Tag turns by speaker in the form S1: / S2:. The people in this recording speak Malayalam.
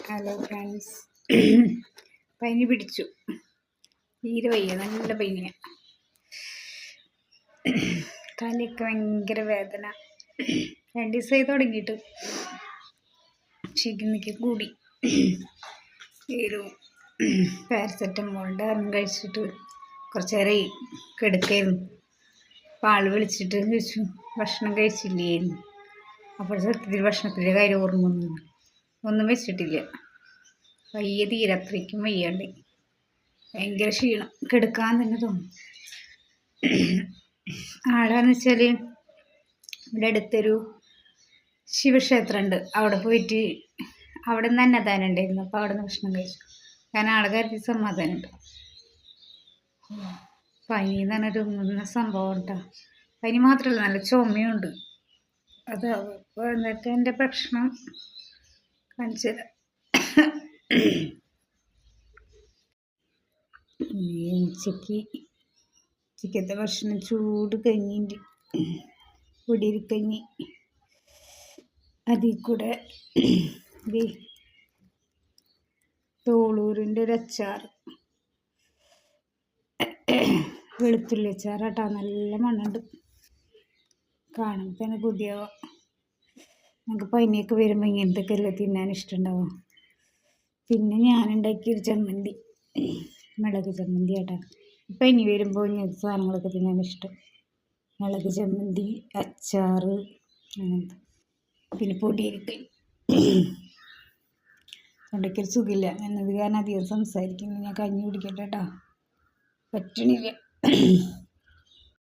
S1: ഹലോ ഫ്രണ്ട്സ്, പനി പിടിച്ചു. തീരെ വയ്യ, നല്ല പനിയ. തലയൊക്കെ ഭയങ്കര വേദന. 2 ദിവസമായി തുടങ്ങിയിട്ട്. ക്ഷീണിക്ക് കൂടി. ഒരു പാരസെറ്റമോളിൻ്റെ കഴിച്ചിട്ട് കുറച്ച് നേരമായി കിടക്കായിരുന്നു. അപ്പോൾ ആൾ വിളിച്ചിട്ട് ചോദിച്ചു ഭക്ഷണം കഴിച്ചില്ലേന്ന്. അപ്പോൾ സത്യത്തിൽ ഭക്ഷണത്തിൻ്റെ കാര്യം ഓർമ്മ ഒന്നും വെച്ചിട്ടില്ല. വയ്യ, തീരെ അത്രയ്ക്കും വയ്യാണ്ട്. ഭയങ്കര ക്ഷീണം, കിടക്കാൻ തന്നെ തോന്നും. ആടാന്ന് വെച്ചാൽ ഇവിടെ അടുത്തൊരു ശിവക്ഷേത്രമുണ്ട്. അവിടെ പോയിട്ട് അവിടെ നിന്ന് അന്നദാനം ഉണ്ടായിരുന്നു. അപ്പോൾ അവിടെ നിന്ന് ഭക്ഷണം കഴിച്ചു. കാരണം ആളെ കരുതി സമാധാനമുണ്ട്. പനി എന്ന് പറഞ്ഞൊരു സംഭവം കേട്ടോ. പനി മാത്രമല്ല, നല്ല ചുമയുണ്ട്. അത് എന്നിട്ട് എൻ്റെ ഭക്ഷണം കാണിച്ചു തരാം. ഉച്ചക്കത്തെ ഭക്ഷണം ചൂട് കഞ്ഞിൻ്റെ പൊടിയരിക്കഞ്ഞി, അതിൽ കൂടെ തോളൂരിൻ്റെ ഒരു അച്ചാർ, വെളുത്തുള്ളി അച്ചാറാട്ടാ. നല്ല മണമുണ്ട്, കാണുമ്പോൾ തന്നെ കൊതിയാവാം. നമുക്ക് പനിയൊക്കെ വരുമ്പോൾ ഇങ്ങനത്തെയൊക്കെ അല്ലേ തിന്നാൻ ഇഷ്ടമുണ്ടാവും. പിന്നെ ഞാനുണ്ടാക്കിയൊരു ചമ്മന്തി, മുളക് ചമ്മന്തി ആട്ടാ. പനി വരുമ്പോൾ ഇങ്ങനത്തെ സാധനങ്ങളൊക്കെ തിന്നാൻ ഇഷ്ടം. മുളക് ചമ്മന്തി, അച്ചാർ, അങ്ങനത്തെ. പിന്നെ പൊടിയിരിക്കൽ. തൊണ്ടയ്ക്കൊരു സുഖമില്ല എന്നത് കാരണം അധികം സംസാരിക്കുന്നു. ഞാൻ കഞ്ഞി കുടിക്കട്ടെ കേട്ടോ, പറ്റണില്ല.